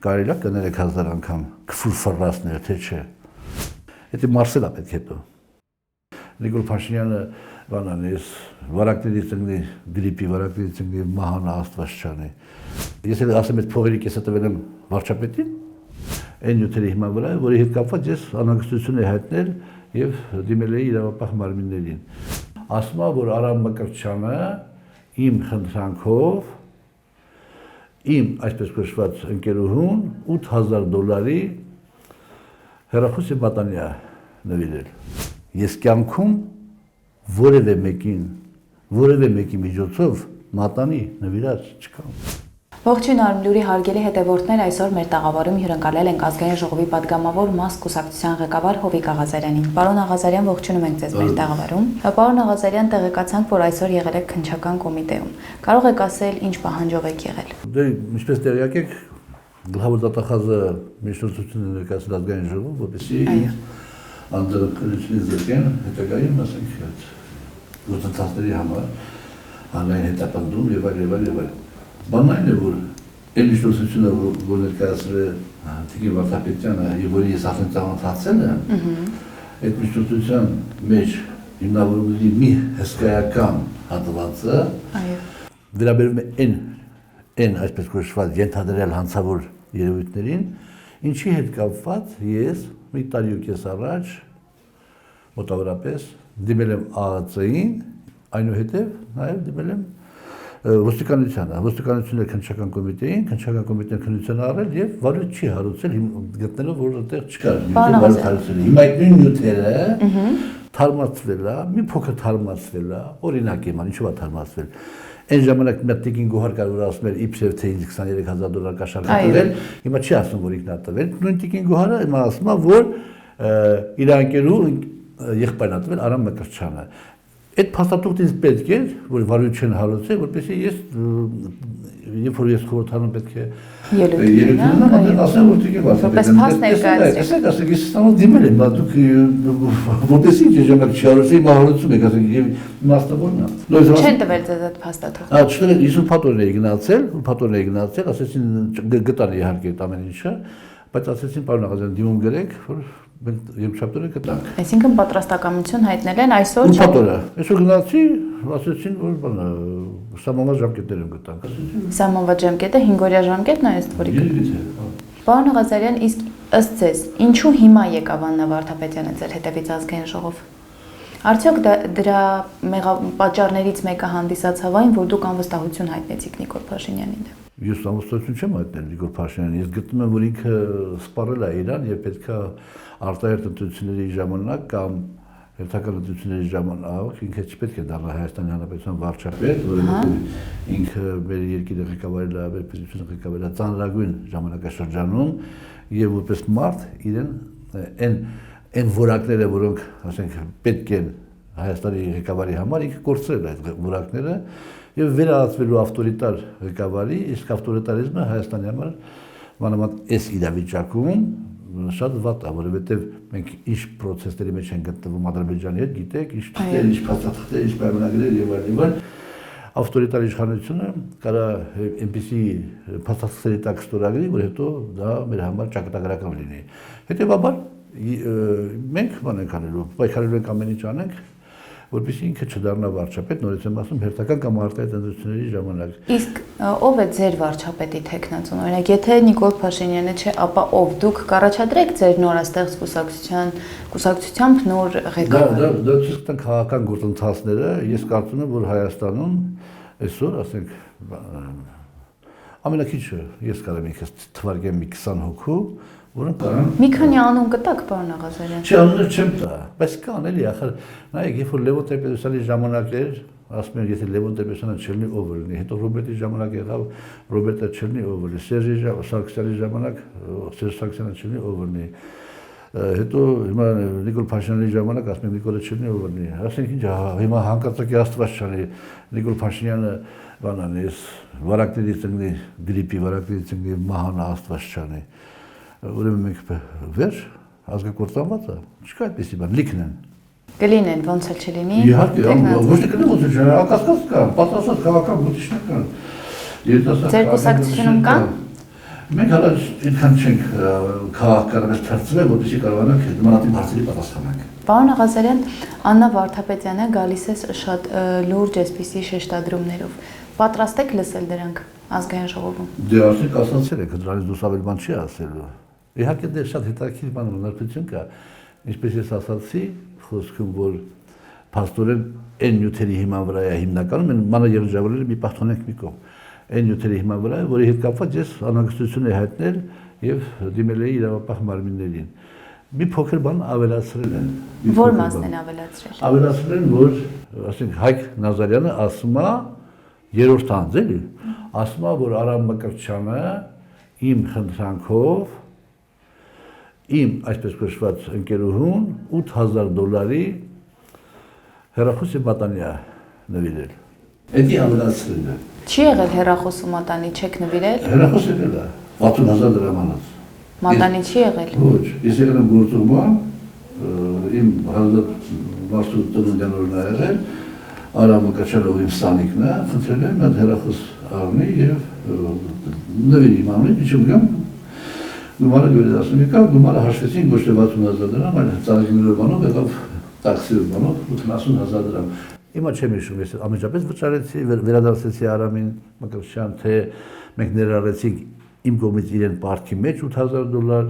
կարելի է կներ 3000 անգամ քֆուր ֆռասներ, թե չէ։ Դա Մարսելա պետք է դու։ Նիկոլ Փաշինյանը բանանես վարակների ծնգի գրիպի վարակների ծնգի մահանա Աստված չանի։ Ես էլ ասեմ այդ փողերի կեսը տվել եմ վարչապետին, այն նյութերի հիման վրա, որի հետ կապված ես անհանգստություն եմ հայտնել եւ դիմել էի իրավապահ մարմիններին։ Ասում է, որ Արամ Մկրտչյանը իմ խնդրանքով իմ այսպես կոչված ընկերուհուն $8000 հեռախոս է պատանիա նվիրել։ Ես կյանքում որևէ մեկի միջոցով մատանի նվիրած չկամ։ Ողջույն Արմլուրի հարգելի հետևորդներ, այսօր մեր տաղավարում հյուրընկալել ենք Ազգային ժողովի падգամավոր ՄԱՍ կուսակցության ղեկավար Հովիկ Աղազարյանին։ Պարոն Աղազարյան, ողջունում ենք ձեզ մեր տաղավարում։ Պարոն Աղազարյան, տեղեկացանք, որ այսօր եղել եք քննչական կոմիտեում։ Կարող եք ասել, ինչ պահանջով եք եղել։ Դե, ինչպես տեղյակ եք, գլխավոր դատախազը միջնորդությունն է ներկայացրել Ազգային ժողովում, որպեսզի անդրադառնալի զեկեն հետագայում, ասենք, գործընթացների համար հանրային հետապնդում եւ այլ։ Բանն այն է, որ այն միջնորդությունը, որ ներկայացրել է Տիկին Վարդապետյանը եւ որի ես արդեն ծանոթացել եմ, այդ միջնորդության մեջ հիմնավորումների մի հսկայական հատվածը վերաբերում է այն այսպես կոչված ենթադրյալ հանցավոր երևույթներին, ինչի հետ կապված ես մի տարի ու կես առաջ մոտավորապես դիմել եմ ԱԱԾ-ին, այնուհետև նաև դիմել եմ ոստիկանությունը քննչական կոմիտեին, քննչական կոմիտեն քննություն առել եւ վարույթ չի հարուցել, գտնելով որ այդտեղ չկար։ Հիմա այդ նույն նյութերը թարմացվել է, մի փոքր թարմացվել է, օրինակ եմ, ինչու է թարմացվել։ Այն ժամանակ մի տիկին գոհար կարող ասում էր իբրև թե ինձ $23000 կաշառքել, հիմա չի ասում որ ինքն է տվել։ Նույն տիկին գոհարը հիմա ասում է որ իր անկերու եղբայրն է տվել Արամ Մկրտչյանը։ Այդ փաստաթուղթը ինձ պետք է, որ վարույթ չեն հարուցել, որպեսզի ես երբ որ ես խորհրդանում պետք է ելույթ ասեմ, որ դուք որպես փաստ ներկայացրեք։ Ասեք, ես ստանոց դիմել եմ, դուք որպեսզի ինչ ժամանակ չհարուցեի, մահարուցում եք, ասեք, եւ իմաստավորն է։ Չեն տվել ձեզ այդ փաստաթուղթը։ Չտվել, ես ուրփաթորն էի գնացել, ասեցին գտան իհարկե այդ ամեն ինչը, բայց ասեցին պարոն Աղազարյան դիմում գրեք, որ մենք երկչափտորը գտանք։ Այսինքն պատրաստակամություն հայտնել են այսօր։ Ուրփաթորը։ Այսօր գնացի, ասեցին որ սահմանված ժամկետներ եմ գտանք, ասեցին։ Սահմանված ժամկետը 5-օրյա ժամկետն է այս որի։ Պարոն Աղազարյան, իսկ ըստ ձեզ, ինչու հիմա եկավ Աննա Վարդապետյանը ձեր հետևից Ազգային ժողով։ Արդյոք դրա պատճառներից մեկը հանդիսացավ այն, որ դուք անվստահություն հայտնեցիք Նիկոլ Փաշինյանին։ Ես անվստահություն չեմ հայտնել Նիկոլ Փաշինյանին, ես գտնում եմ, որ ինքը սպառել է իրան եւ պետքա արտահերթ ընտրությունների ժամանակ կամ հերթական ընտրությունների ժամանակ ինքը չպետք է դառնա Հայաստանի Հանրապետության վարչապետ, որովհետեւ ինքը մեր երկրի ղեկավարել է, մեր պետությունը ղեկավարել է ծանրագույն ժամանակաշրջանում եւ որպես մարդ իրեն այն որակները, որոնք ասենք պետք են Հայաստանի ղեկավարի համար, ինքը կորցրել է այդ որակները եւ վերահսկվելու ավտորիտար ղեկավարի, իսկ ավտորիտարիզմը Հայաստանի համար մանավանդ այս իրավիճակում շատ վատ է, որովհետեւ մենք ինչ process-ների մեջ են գտնվում Ադրբեջանի հետ, գիտեք, ինչ թղթեր, ինչ փաստաթղթեր, ինչ պայմանագրեր եւ այլն։ Ավտորիտար իշխանությունը կարա այնպիսի փաստաթղթերի տակ ստորագրի, որ հետո դա մեր համար ճակատագրական լինի։ Հետեւաբար մենք բան ենք անելու, պայքարելու ենք ամեն ինչ անենք, որպեսզի ինքը չդառնա վարչապետ, նորից եմ ասում, հերթական կամ արտահայտ ընտրությունների ժամանակ։ Իսկ ով է ձեր վարչապետի թեկնածուն, օրինակ, եթե Նիկոլ Փաշինյանը չէ, ապա ով դուք կառաջադրեք ձեր նորաստեղծ կուսակցությամբ նոր ղեկավար։ Դա ճիշտ է քաղաքական գործընթացները, ես կարծում եմ, որ Հայաստանում այսօր, ասենք, ամենակիչը ես կարող եմ ինքս թվարկեմ մի 20 հոգու, որոնք կարան։ Մի քանի անուն կտաք, պարոն Աղազարյան։ Չէ, անուններ չեմ տա, բայց կան էլի, ախր, նայեք, երբ որ Լևոն Տեր-Պետրոսյանի ժամանակ էր, ասում են, եթե Լևոն Տեր-Պետրոսյանը չլինի, ով լինի, հետո Ռոբերտի ժամանակ եղավ, Ռոբերտը չլինի, ով լինի, Սերժի Սարգսյանի ժամանակ, Սերժ Սարգսյանը չլինի, ով լինի, հետո հիմա Նիկոլ Փաշինյանի ժամանակ, ասում են, Նիկոլը չլինի, ով լինի, ասենք ինչ, հիմա հանկարծակի Աստված չանի, Նիկոլ Փաշինյանը բանան էս վարակների ծնգի գրիպի վարակների ծնգի մահանա Աստված չանի։ Ուրեմն մենք վերջ ազգակործանված է, չկա այդպեսի բան, լիքն են։ Կլինեն, ոնց էլ չլինի։ Իհարկե, ոչ թե կլինի ոնց էլ չլինի, անկասկած կա, պատրաստված քաղաքական գոտիչներ կան։ Ձեր կուսակցությունում կան։ Մենք հələ այնքան չենք քաղաքականորեն թերծվել, որպեսզի կարողանանք նմանատիպ հարցերի պատասխանենք։ Պարոն Աղազարյան, Աննա Վարդապետյանը գալիս է շատ լուրջ այսպիսի շեշտադրումներով։ Պատրաստ եք լսել դրանք ազգային ժողովում։ Դե արդեն ասացել եք, դրանից դուրս ավելի բան չի ասելու։ Իհարկե դե շատ հետաքրքիր բան ունեցություն կա, ինչպես ես ասացի, խոսքում որ փաստորեն այն նյութերի հիման վրա է հիմնականում, են մանրաջրավերները մի պահ թողնենք մի կողմ։ Այն նյութերի հիման վրա է, որի հետ կապված ես անհանգստություն եմ հայտնել եւ դիմել էի իրավապահ մարմիններին։ Մի փոքր բան ավելացրել են։ Որ մասն են ավելացրել։ Ավելացրել են, որ ասենք Հայկ Նազարյանը ասում է երրորդ անձ էլի, ասում է, որ Արամ Մկրտչյանը իմ խնդրանքով իմ այսպես կոչված ընկերուհուն $8,000 հեռախոսի մատանի է նվիրել։ Էդի ավելացրել է։ Չի եղել հեռախոսու մատանի, չեք նվիրել։ Հեռախոս եղել է 60,000 դրամանոց։ Մատանի չի եղել։ Ոչ, ես եղել եմ գործողման, իմ մարդու տնօրենն է եղել, Արամ Մկրտչյանը իմ սանիկն է, խնդրել եմ այդ հեռախոս առնի եւ նվիրի իմ ամեն ինչ ուղղամ գումարը գերադասում եկավ, գումարը հաշվեցին ոչ թե 60,000 դրամ, այլ ծառայությունների բանով եղավ տաքսի բանով 80,000 դրամ։ Հիմա չեմ հիշում, ես ամենջապես վճարեցի, վերադարձեցի Արամին Մկրտչյան, թե մենք ներառեցինք իմ կողմից իրեն պարտքի մեջ $8,000,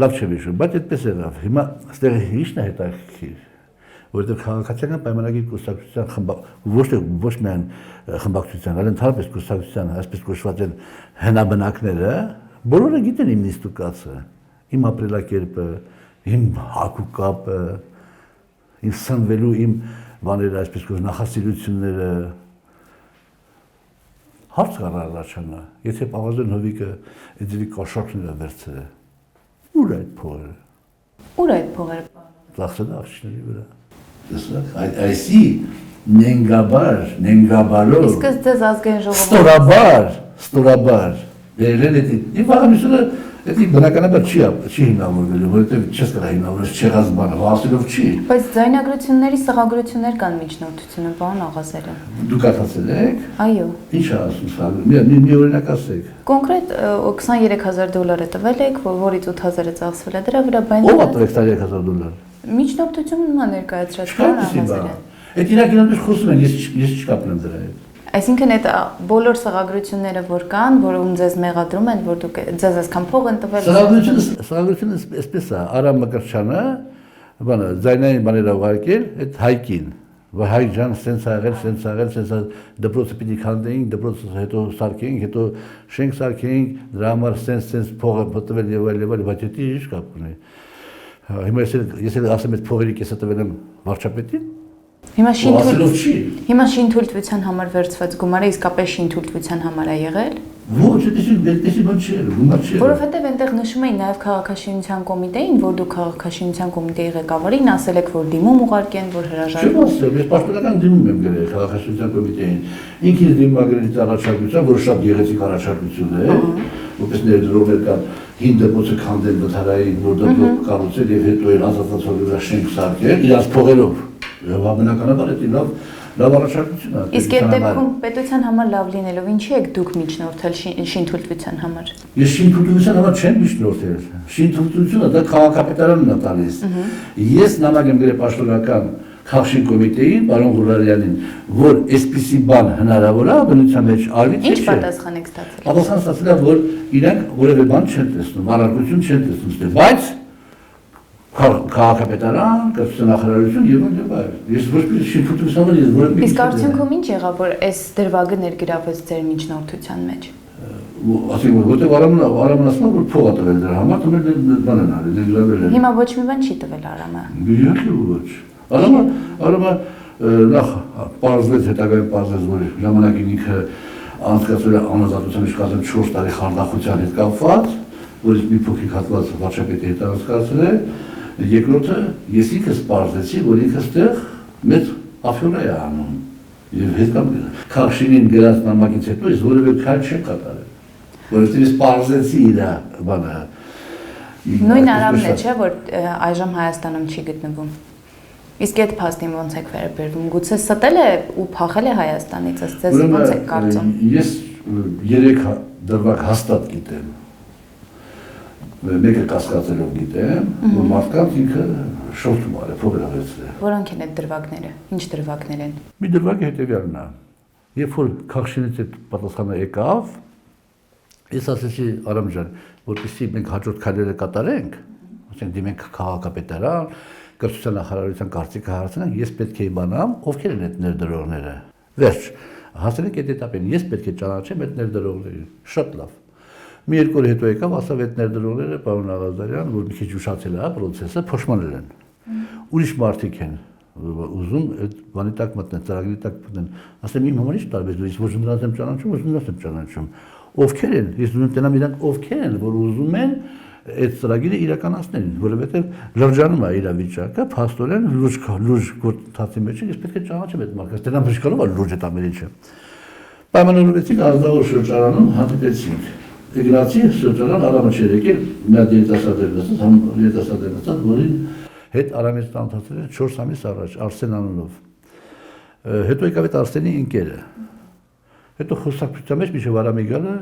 լավ չեմ հիշում, բայց այդպես եղավ։ Հիմա այստեղ ի՞նչն է հետաքրքիր, որովհետև քաղաքացիական պայմանագիր կուսակցության ոչ միայն խմբակցության, այլ ընդհանրապես կուսակցության այսպես կոչված են հնաբնակները, բոլորը գիտեն իմ նիստուկացը, իմ ապրելակերպը, իմ հագու կապը, իմ սնվելու իմ բաները, այսպես կոչված նախասիրությունները։ Հարց կար առաջանա, եթե Պաղազեն Հովիկը այդի կաշառքները վերցրել, ուր այդ փողերը։ Ուր այդ փողերը։ Ծախսել աղջիկների վրա։ Տեսա, այսի նենգաբարով։ Իսկ ձեզ ազգային ժողովում ստորաբար։ Բերել էդի։ Իմ վաղամիսուրը էդի բնականաբար չի հիմնավորվելու, որովհետև չես կրա հիմնավորել, չեղած բանը, հասելով չի։ Բայց ձայնագրությունների սղագրություններ կան միջնորդությունը, պարոն Աղազարյան։ Դուք ասացել եք։ Այո։ Ինչ է ասում սղագրություն։ Մի օրինակ ասեք։ Կոնկրետ $23,000 տվել եք, որից 8,000-ը ծախսվել է դրա վրա, բայց Ո՞վ է $23,000։ Միջնորդությունն է ներկայացրած, պարոն Աղազարյան։ Այդ իրականում խոսում են, ես չկապնեմ դրա հետ։ Այսինքն այդ բոլոր սղագրությունները որ կան, որում ձեզ մեղադրում են, որ դուք ձեզ այսքան փող են տվել։ Սղագրությունը այսպես է, Արամ Մկրտչյանը, բանը, ձայնային բաներ ուղարկել այդ Հայկին, որ Հայկ ջան, սենց աղել, դպրոցը պիտի քանդեինք, դպրոցը հետո սարքեինք, հետո շենք սարքեինք, դրա համար սենց փողը տվել եւ այլ, բայց դա ինչ կապ ունի։ Հիմա ես ասեմ այդ փողերի կեսը տվել եմ վարչապետին։ Հիմա շինթույլտվության համար վերցված գումարը իսկապես շինթույլտվության համար է եղել։ Ոչ, այդպեսի բան չի եղել, գումար չի եղել։ Որովհետև այնտեղ նշում էին նաև քաղաքաշինության կոմիտեին, որ դուք քաղաքաշինության կոմիտեի ղեկավարին ասել եք, որ դիմում ուղարկեն, որ հրաժարվեն։ Չեմ ասել, ես պաշտոնական դիմում եմ գրել քաղաքաշինության կոմիտեին։ Ինքս դիմագրելից առաջարկության, որ շատ գեղեցիկ առաջարկություն է, որպես ներդրողներ կան 5 դպրոցը քանդել վթարային, որ դպրոց կառուցել եւ հետո իր ազատացող շենք սարքել, իրաց փողերով։ Եվ բնականաբար դա լավ առաջարկություն է։ Իսկ այդ դեպքում պետության համար լավ լինելով ինչի եք դուք միջնորդել շինթույլտվության համար։ Ես շինթույլտվության համար չեմ միջնորդել։ Շինթույլտվությունը դա քաղաքապետարանն է տալիս։ Ես նամակ եմ գրել պաշտոնական քաղաքաշին կոմիտեին, պարոն Ղուրարյանին, որ այսպիսի բան հնարավոր է բնության մեջ արվի թե չէ։ Ինչ պատասխան եք ստացել։ Պատասխան ստացել է, որ իրանք որևէ բան չեն տեսնում, առարկություն չեն տեսնում, բայց քաղաքապետարան, կրթություննախարարություն եւ այլ։ Ես ոչ մի շինթույլտվության համար ես որևէ։ Իսկ արդյունքում ինչ եղավ, որ այս դրվագը ներգրավվեց ձեր միջնորդության մեջ։ Ասենք որտեղ Արամն ասում է, որ փող է տվել դրա համար, տվել բան են արել, ներգրավել են։ Հիմա ոչ մի բան չի տվել Արամը։ Իհարկե ոչ։ Արամը նախ պարզվեց, հետագայում պարզվեց, որ ժամանակին ինքը անցկացրել է անազատության իշխանության 4 տարի խարդախության հետ կապված, որից մի փոքրիկ հատված վարչապետի հետ անցկացրել է, երկրորդը ես ինքս պարզեցի, որ ինքս տեղ մեծ աֆյորա է անում։ Եվ հետ կամ քաղաքաշինին գրած նամակից հետո ես որևէ քայլ չեմ կատարել, որովհետև ես պարզեցի իր բանը։ Նույն Արամն է, չէ՞, որ այժմ Հայաստանում չի գտնվում։ Իսկ այդ փաստին ո՞նց եք վերաբերվում։ Գուցե ստել է ու փախել է Հայաստանից, ըստ ձեզ ո՞նց եք կարծում։ Ես 3 դրվագ հաստատ գիտեմ։ Մեկը կասկածելով գիտեմ, որ մարդկանց ինքը շորթում արել, փոխարեցրել։ Որոնք են այդ դրվագները։ Ինչ դրվագներ են։ Մի դրվագը հետևյալն է։ Երբ որ Քախշինից այդ պատասխանը եկավ, ես ասեցի Արամ ջան, որպեսզի մենք հաջորդ քայլերը կատարենք, ասենք դիմենք քաղաքապետարան, կրթության նախարարության կարծիքը հարցնենք, ես պետք է իմանամ, ովքեր են այդ ներդրողները։ Վերջ, հասնենք այդ этаպին, ես պետք է ճանաչեմ այդ ներդրողներին։ Շատ լավ։ Մի երկու օր հետո եկավ, ասավ այդ ներդրողները, պարոն Աղազարյան, որ մի քիչ ուշացել է պրոցեսը, փոշմանել են։ Ուրիշ մարդիկ են ուզում այդ բանի տակ մտնեն, ծրագրի տակ մտնեն։ Ասեմ իմ համար ի՞նչ տարբերություն, ես ոչ նրանց եմ ճանաչում, ոչ նրանց եմ ճանաչում։ Ովքեր են, ես դու տենամ իրանք ովքեր են, որ ուզում են այդ ծրագիրը իրականացնել, որովհետև լրջանում է իրավիճակը, փաստորեն լուրջ գործընթացի մեջ ես պետք է ճանաչեմ այդ մարդկանց, դրանց բժշկալով է լուրջ այդ ամենիչը։ Պայմանավորվեցինք ազնվոր շրջանում հանդիպեցինք։ Իգնացի շրջան Արամը չէր եկել, մի հատ երիտասարդներ լսած, երիտասարդներ լսած, որին հետ Արամից տանթացել էր 4 ամիս առաջ Արսեն անունով։ Հետո եկավ այդ Արսենի ընկերը։ Հետո խոսակցության մեջ միշտ Արամի գալը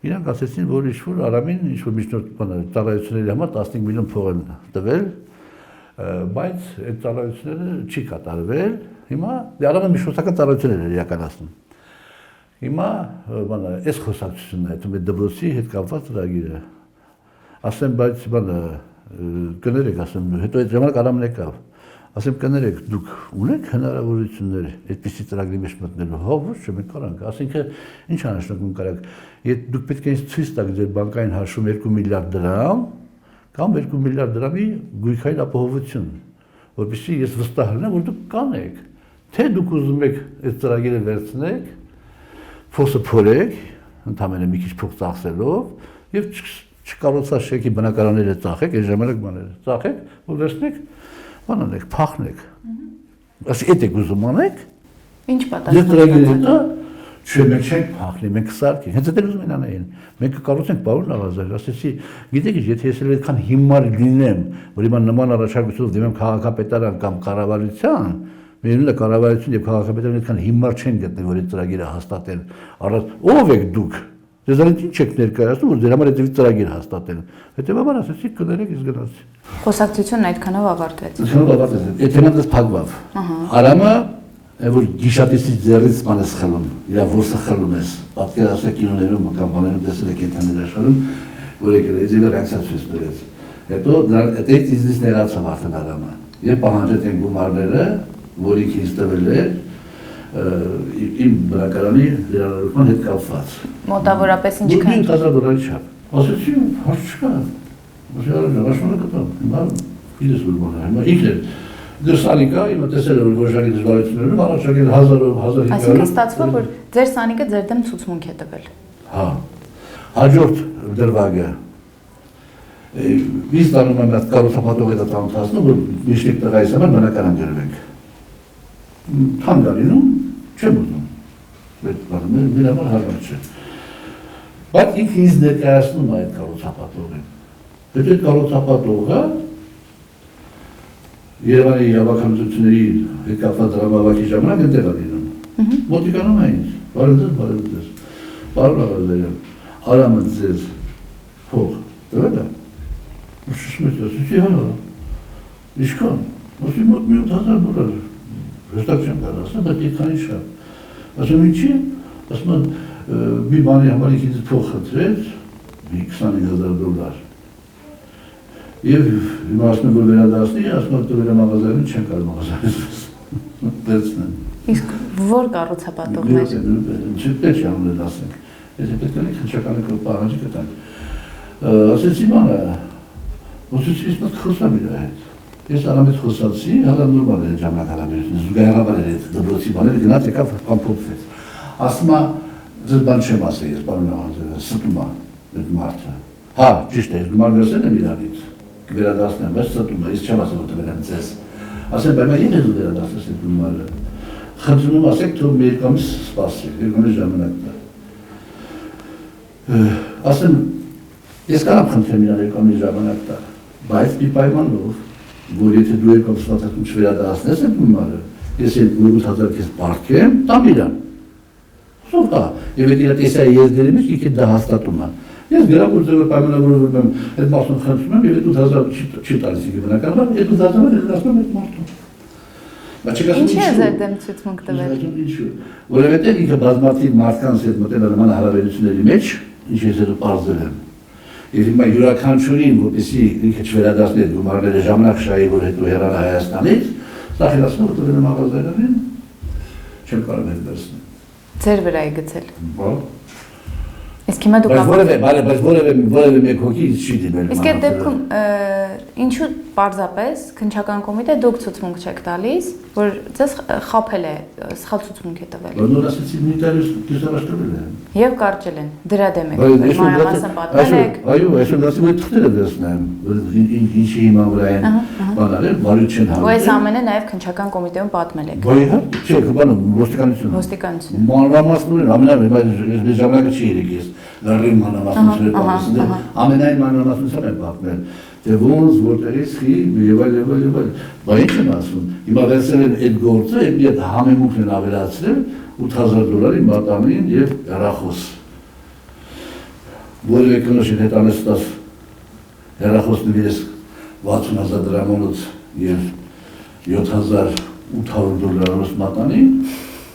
իրանք ասեցին, որ ինչ-որ Արամին ինչ-որ միջնորդ ծառայությունների համար 15 միլիոն փող են տվել, բայց այդ ծառայությունները չի կատարվել։ Հիմա Արամը միջնորդական ծառայություններ էր իրականացնում։ Հիմա բանը այս խոսակցությունն է, այդ դպրոցի հետ կապված ծրագիրը։ Ասեմ, բայց բանը կներեք, ասեմ, հետո այդ ժամանակ Արամն եկավ։ Ասեմ, կներեք, դուք ունեք հնարավորություններ այդպիսի ծրագրի մեջ մտնելու, հա, ոչ չէ, մենք կարանք։ Ասինքն ինչ անհաշտակում կարանք։ Դուք պետք է ինձ ցույց տաք ձեր բանկային հաշվում 2 միլիարդ դրամ կամ 2 միլիարդ դրամի գույքային ապահովություն, որովհետեւ ես վստահ եմ, որ դուք կանեք։ Թե դուք ուզում եք այդ ծրագիրը վերցնեք, փոսը փորեք, ընդհանրապես մի քիչ փող ծախսելով եւ չկարողացած շեքի բնակարանները ծախեք, այս ժամանակ բաները ծախեք, ու վերցնեք, բանանեք, փախնեք։ Ասի էդ եք ուզում անեք։ Ինչ պատասխան։ Ես ծրագիրը դա չէ, մենք չենք փախնի, մենք կսարքենք։ Հենց այդ ուզում են անեին։ Մենք կկարողացենք պարոն Աղազարյան, ասեցի, գիտեք ինչ, եթե ես այդքան հիմար լինեմ, որ հիմա նման առաջարկությունով դիմեմ քաղաքապետարան կամ կառավարության, Միևնույն է կառավարություն եւ քաղաքապետարանը այդքան հիմար չեն գտնել, որ այդ ծրագիրը հաստատեն։ Առանց ով եք դուք։ Ձեզանից ինչ եք ներկայացնում, որ դրա համար այդ ծրագիր հաստատեն։ Հետեւաբար ասեցի կներեք, ես գնացի։ Խոսակցությունն այդքանով ավարտվեց։ Այդքանով ավարտվեց։ Այդ թեման դες փակվավ։ Արամը որ գիշատիսի ձեռից մանես խլում, իր ոսը խլում ես։ Պատկերացրեք կինոներում կամ բաներում տեսել եք կենթաների աշխարհում, որ եկել է ձեր ռեակցիա դրեց։ Հետո այդ իզնից ներածավ արդեն Արամը։ Երբ պահանջեց այն գումարները, որի քիչ տվել էր իմ բնակարանի վերանորոգման հետ կապված։ Մոտավորապես ինչքան։ 5000 դոլարի չափ։ Ասեցի, հարց չկա։ Ասեցի, աշխարհը կտամ։ Հիմա իդես որ բանը, հիմա ինքն դրսանիկա, հիմա տեսել որ գոժակի դժվարություններում առաջարկել 1000-1500։ Այսինքն ստացվում որ ձեր սանիկը ձեր դեմ ցուցմունք է տվել։ Հա։ Հաջորդ դրվագը Biz tanımam ben karosapatogeda tanıtasını bu işlikte gaysama bana karan görmek. Tam galino çabudum. Evet varım bir ama harmançı. Bak ilk izle karşısını mayet karosapatoga. Öte karosapatoga Yerevan'ı yabakan tütünleri ve kafa drama bakacağımına gönde galino. Motikanamayız. Vardır. Varlar aramızdır. Hok. Öyle. Şu smyslöst, ja, ich kann. Was ich mit mir $1000. Представляем, да, это конечно. Ասում ինչի, ասում են մի բանի համար ինքից փոխադրեց $20,000։ Եվ հիմա ասում են որ վերադասնի, ասում են դու մագազինին չեն կարող մագազինից վերցնել։ Իսկ որ կառուցապատողներ։ Չպետք է ամեն ասենք։ Եթե պետք է քնչականը կպահանջի կտանք։ Ասեցի բանը, ոսուցի իսկական խոսամ իր հետ։ Ես արամից խոսացի, հələ նորմալ է ժամանակարանը, զուգահեռաբար է դպրոցի բաները գնաց եկավ ամփոփվեց։ Ասում է, ձեզ բան չեմ ասել, ես պարոն Աղազարյան, ստում է այդ մարդը։ Հա, ճիշտ է, ես գումար վերցել եմ իրանից, վերադասնեմ, բայց ստում է, ես չեմ ասել որ տվել եմ ձեզ։ Ասեմ, բայց ինչ ես վերադասես այդ գումարը։ Խնդրում եմ ասեք, թող մի երկու ամիս սպասեք, երկու ամիս ժամանակ տա։ Ասեմ, ես կարամ խնդրեմ իրան երկու ամիս ժամանակ տա, բայց մի պայմանով որ եթե դու եք ամսվացակում չվերադասնես այդ գումարը, ես այդ 8,000 քեզ պարտքեմ, տամ իրան։ Սովկա, եւ այդ տեսայի եզրերի մեջ ինքը դա հաստատում է։ Ես գրավորել պայմանավորվում եմ այդ մասում խնդրում եմ եւ 8000 չի տալիս ինքը բնականաբար 8000-ը դասում եմ մարդու։ Բայց Ինչի՞ է ձեր դեմ ցուցմունք տվել։ Ինչու՞։ Որովհետեւ ինքը բազմաթիվ մարդկանց հետ մտել նման հարաբերությունների մեջ, ինչ ես դու բարձել եմ։ Եվ հիմա յուրաքանչյուրին, որպեսզի ինքը չվերադառնի գումարները ժամանակ շահի, որ հետո հեռանա Հայաստանից, սա հելասում տվել եմ աղազարին, չեմ կարող ներդրել։ Ձեր վրա է գցել։ Բա։ Իսկ հիմա դուք բայց որևէ մեկ հոգի չի դիմել։ Իսկ այդ դեպքում ինչու պարզապես քննչական կոմիտե դուք ցուցմունք չեք տալիս, որ ձեզ խաբել է, սխալ ցուցմունք է տվել։ Նոր ասեցի միլիտարի դիսարաշտվել է։ Եվ կարճել են, դրա դեմ եք, մանրամասն պատմել եք։ Այո, այսօր ասում եմ թղթերը դեսնեմ, ինչի հիմա վրա են բանալել, բարի չեն հանդիպել։ Ու այս ամենը նաև քննչական կոմիտեում պատմել եք։ Ոյ, չէ, բանը ոստիկանություն։ Ոստիկանություն։ Մանրամասնորեն ամենամեծ ժամանակը չի եկես, լրիվ մանրամասնորեն պատմել, ամենայն մանրամասնությամբ են պատմել։ Դե ոնց որտեղից խի եւ այլ։ Բայց ինչ եմ ասում, հիմա վերցրել են այդ գործը, այդ համեմունքն են ավելացրել $8000 մատանին եւ հեռախոս։ Որևէ կնոջի հետ անստաս հեռախոսն իրես $60000 եւ $7800 մատանի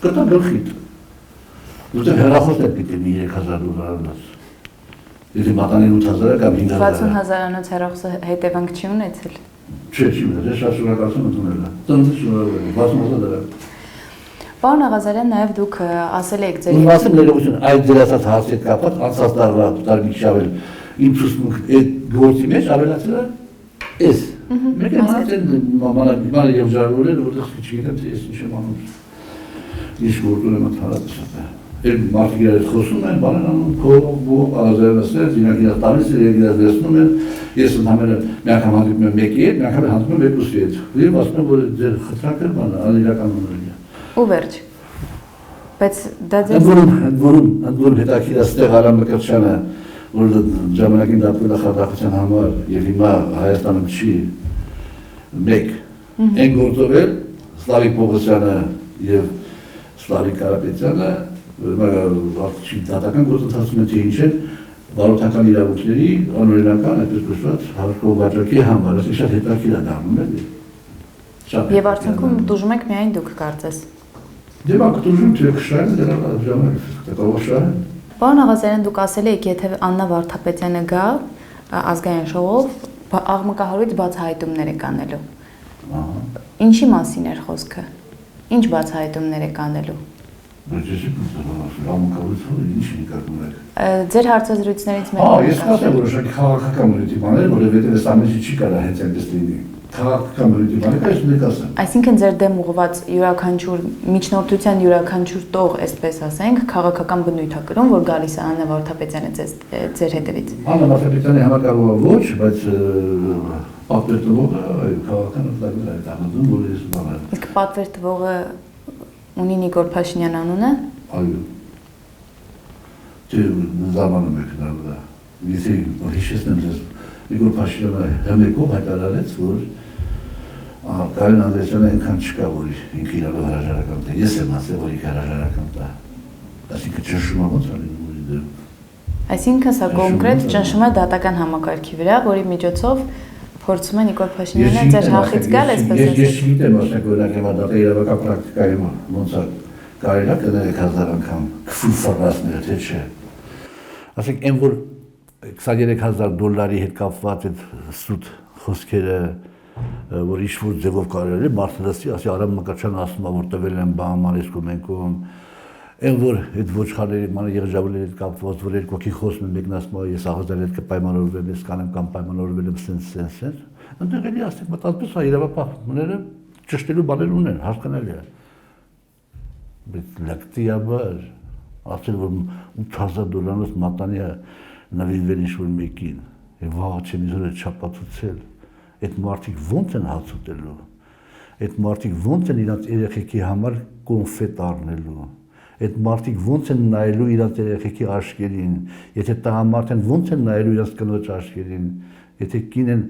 կտա գլխիդ։ Որտեղ հեռախոսն է պիտի $3000։ Եթե մատանին 8000 կամ 5000։ 60000-անոց հեռախոսը հետևանք չի ունեցել։ Չէ, չի ունեցել, շատ շնորհակալություն ընդունել է։ Տնտեսի շնորհակալ, $60000։ Պարոն Աղազարյան, նաև դուք ասել եք ձեր Ու ասեմ ներողություն, այդ ձեր ասած հարցի հետ կապված անցած տարվա տարի շավել իմ ցուցմունք այդ գործի մեջ ավելացել է էս։ Մեկ է մանր եւ ժառանգորեն որտեղ չգիտեմ թե ես ինչ եմ անում։ Ինչ գործում եմ ընդհանրապես։ Էլ մարդիկ իրար խոսում են, բանն անում, քո ազերնասներ, դինագիրա տալիս են, իրար վերցնում են, ես ընդհանրապես մի անգամ հանդիպում եմ մեկի հետ, մի անգամ հանդիպում եմ մեկուսի հետ։ Եվ ասում եմ, որ ձեր խնդրակը բանը իրական ունենալի է։ Ու վերջ։ Բայց դա Որում հետաքրքիր է ստեղ Արամ Մկրտչյանը, որ ժամանակին դատվել է խարդախության համար եւ հիմա Հայաստանում չի մեկ այն գործով էլ Սլավիկ Պողոսյանը եւ Սլավիկ Կարապետյանը դատական գործընթացում են թե ինչ են բարոյական իրավունքների անօրինական այդպես կոչված հարկով վաճառքի համար, ասի շատ հետաքրքիր է դառնում էլի։ Եվ արդյունքում դժում եք միայն դուք կարծես։ Դե բա դժում թե քշան դրա ժամանակ տակավաշան։ Պարոն Աղազարյան, դուք ասել եք, եթե Աննա Վարդապետյանը գա ազգային ժողով, աղմկահարույց բացահայտումներ եք անելու։ Ինչի մասին էր խոսքը։ Ինչ բացահայտումներ եք անելու։ Ձեր հարցազրույցներից մեկը։ Ես ասեմ որոշակի քաղաքական մոտիվներ, որովհետև այս ամենը չի կարա հենց այնպես լինի։ Քաղաքական մոտիվներ, այս մեկ ասեմ։ Այսինքն ձեր դեմ ուղղված յուրաքանչյուր միջնորդության յուրաքանչյուր տող, այսպես ասենք, քաղաքական բնույթ է կրում, որ գալիս է Աննա Վարդապետյանը ձեր հետևից։ Աննա Վարդապետյանի համար կարող է ոչ, բայց պատվեր տվողը քաղաքական ընդլայնվել է դառնում, որ ես բանը։ Իսկ պատվեր տվողը ունի Նիկոլ Փաշինյան անունը։ Այո։ Դե զարմանում եք նա վրա։ Եթե հիշեցնեմ ձեզ, Նիկոլ Փաշինյանը հմեկով հայտարարեց, որ Կարեն Անդրեասյանը այնքան չկա, որ ինքը իրավը հրաժարական տա։ Ես եմ ասել, որ ինքը հրաժարական տա։ Այսինքն ճնշումը ոնց է լինում որի դեմ։ Այսինքն սա կոնկրետ ճնշում է դատական համակարգի վրա, որի միջոցով փորձում է Նիկոլ Փաշինյանը ձեր հախից գալ, այսպես ասած։ Ես չգիտեմ, ասենք օրինակ հիմա դատա իրավական պրակտիկայում ոնց է կարելի է կներեք 1000 անգամ քֆու ֆորմացներ, թե չէ։ Ասենք այն որ $23000 հետ կապված այդ սուտ խոսքերը, որ ինչ-որ ձևով կարելի է մարդը լսի, ասի Արամ Մկրտչյանը ասում է, որ տվել են բան Մարիսկու մենքում, այն որ այդ ոչխարների ման Եղջավուլների հետ կապված, որ երկու հոգի խոսում են, մեկն ասում է ես Աղազարյանի հետ կպայմանավորվեմ, ես կանեմ կամ պայմանավորվել եմ սենց, այնտեղ էլի ասենք մտածպես է իրավապահները ճշտելու բաներ ունեն, հասկանալի է։ Բայց լակտիաբար ասել որ $8000 մատանի է նվիրվել ինչ-որ մեկին, եւ վաղը չեմ իզորը չապացուցել, այդ մարդիկ ոնց են հաց ուտելու, այդ մարդիկ ոնց են իրանց երեխեքի համար կոնֆետ առնելու, այդ մարդիկ ոնց են նայելու իրանց երեխեքի աչքերին, եթե տղամարդ են ոնց են նայելու իրանց կնոջ աչքերին, եթե կին են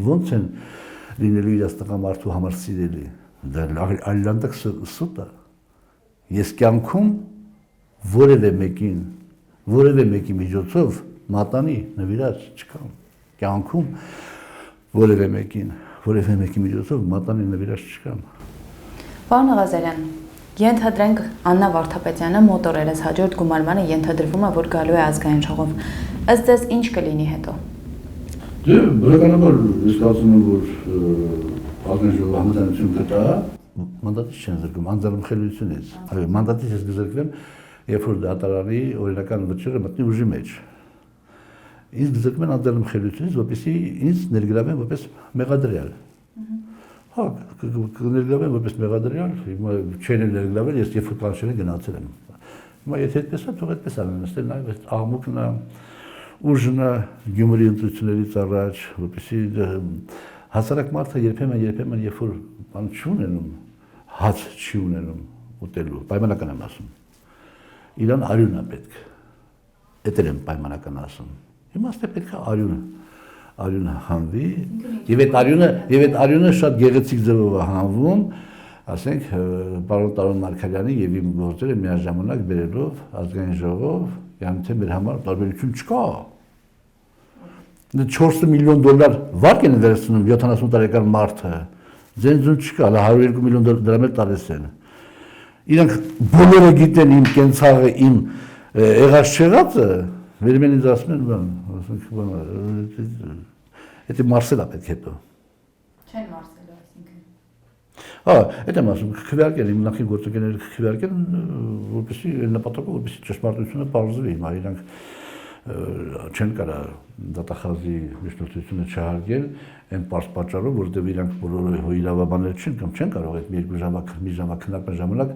ոնց են լինելու իրանց տղամարդու համար սիրելի, դա այլանդակ սուտ է։ Ես կյանքում որևէ մեկի միջոցով մատանի նվիրած չկամ։ Կյանքում որևէ մեկի միջոցով մատանի նվիրած չկամ։ Պարոն Ղազարյան, ենթադրենք Աննա Վարդապետյանը մոտորերս հաջորդ գումարմանը ենթադրվում է, որ գալու է ազգային ժողով։ Ըստ ձեզ ինչ կլինի հետո։ Դե բնականաբար ես կարծում եմ, որ ազգային ժողովը համաձայնություն կտա, մանդատից չեն զրկում, անձեռնմխելիությունից։ Այո, մանդատից ես կզրկվեմ, երբ որ դատարանի օրինական վճիռը մտնի ուժի մեջ։ Ինձ կզրկում են անձեռնմխելիությունից, որպեսզի ինձ ներգրավեն որպես մեղադրյալ։ Հա, կներգրավեն որպես մեղադրյալ, հիմա չեն ներգրավել, ես երբ որ կանչել են գնացել եմ։ Հիմա եթե այդպես է, թող այդպես անեն, այստեղ նաև այդ աղմուկն է, ուժն է Գյումրի ընտրություններից առաջ, որպեսզի հասարակ մարդը երբեմն երբ որ բան չի ունենում, հաց չի ունենում ուտելու, պայմանական եմ ասում։ Իրան արյուն է պետք։ Էդ եմ պայմանական ասում։ Հիմա այստեղ պետք է արյունը հանվի, եւ այդ արյունը շատ գեղեցիկ ձևով է հանվում, ասենք պարոն Տարոն Մարգարյանի եւ իմ գործերը միաժամանակ բերելով ազգային ժողով, յանի թե մեր համար տարբերություն չկա։ 4 միլիոն դոլար վարկ են վերցնում 70 տարեկան մարդը, ձենձուն չկա, հələ 102 միլիոն դրամ էլ տալիս են։ Իրանք բոլորը գիտեն իմ կենցաղը, իմ եղած չեղածը, վերում են ինձ ասում են, դա մարսել է պետք հետո։ Չեն մարսելու, այսինքն։ Հա, այդ եմ ասում, քվեարկեն, իմ նախին գործընկերները քվեարկեն, որպեսզի նպատակով, որպեսզի ճշմարտությունը պարզվի, հիմա իրանք չեն կարա դատախազի միջնորդությունը չհարգել այն պարզ պատճառով, որովհետև իրանք բոլորը իրավաբաններ չեն կարող այդ մի ժամանակ քննարկման ժամանակ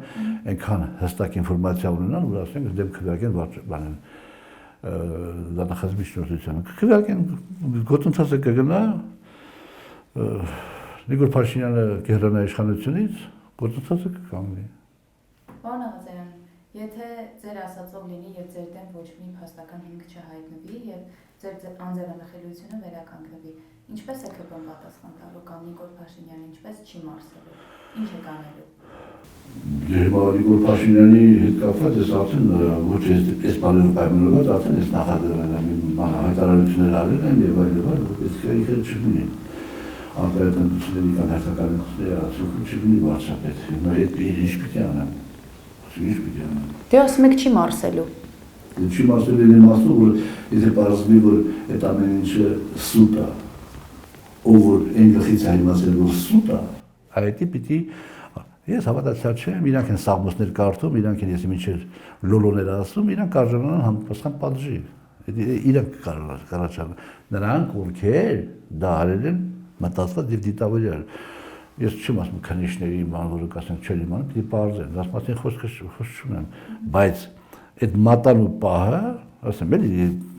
այնքան հստակ ինֆորմացիա ունենան, որ ասենք դեմ քվեարկեն բանեն դատախազի միջնորդությունը։ Քվեարկեն գործընթացը կգնա Նիկոլ Փաշինյանը կհեռանա իշխանությունից, գործընթացը կկանգնի։ Պարոն Ղազարյան, եթե ձեր ասածով լինի եւ ձեր դեմ ոչ մի փաստական հիմք չհայտնվի եւ ձեր անձեռնմխելիությունը վերականգնվի, ինչպես է ԿՊ-ն պատասխան տալու կամ Նիկոլ Փաշինյանը ինչպես չի մարսելու, ինչ է կանելու։ Հիմա Նիկոլ Փաշինյանի հետ կապված ես արդեն ոչ այս բաներով պայմանավորված, արդեն ես հայտարարություններ արել եմ եւ այլն, որպես ինքը չլինի։ Արտահայտությունների կամ հերթականությունների ասում չլինի վարչապետ։ Հիմա այդ ինչ պիտի անեմ։ Դե ասում եք չի մարսելու։ Չի մարսելու են ասում, որ եթե պարզվի, որ այդ ամեն ինչը սուտ է, ով որ այն գլխից է իմացել, որ սուտ է, այդ պիտի ես հավատացյալ չեմ, իրանք են սաղմոսներ կարդում, իրանք են ես մինչև լոլոներ ասում, իրանք կարժանան համապատասխան պատժի։ Իրանք կարաչան։ Նրանք ովքեր դա արել են մտածված եւ դիտավորյալ։ Ես չեմ ասում քննիչների բան, որը կասեն չեն իմանում, պիտի պարզեն, ասում խոսքը չունեմ, բայց այդ մատանու պահը, ասեմ, էլի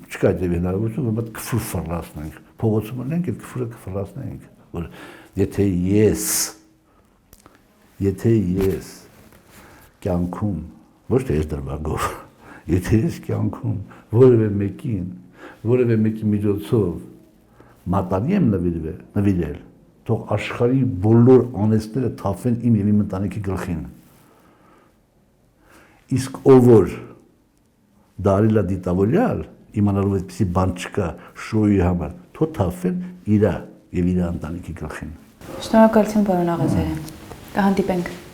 չկա դեպի հնարավորություն, որ մտ քֆուր ֆռլացնենք, փողոցում ունենք, այդ քֆուրը կֆռլացնենք, որ եթե ես կյանքում, ոչ թե ես դրվագով, եթե ես կյանքում որևէ մեկի միջոցով մատանի եմ նվիրել, թող աշխարհի բոլոր անեծները թափվեն իմ եւ իմ ընտանիքի գլխին։ Իսկ ով որ դարիլա դիտավորյալ, իմանալով այդպիսի բան չկա շոուի համար, թող թափվեն իրա եւ իր ընտանիքի գլխին։ Շնորհակալություն, պարոն Ղազարյան։ Կհանդիպենք։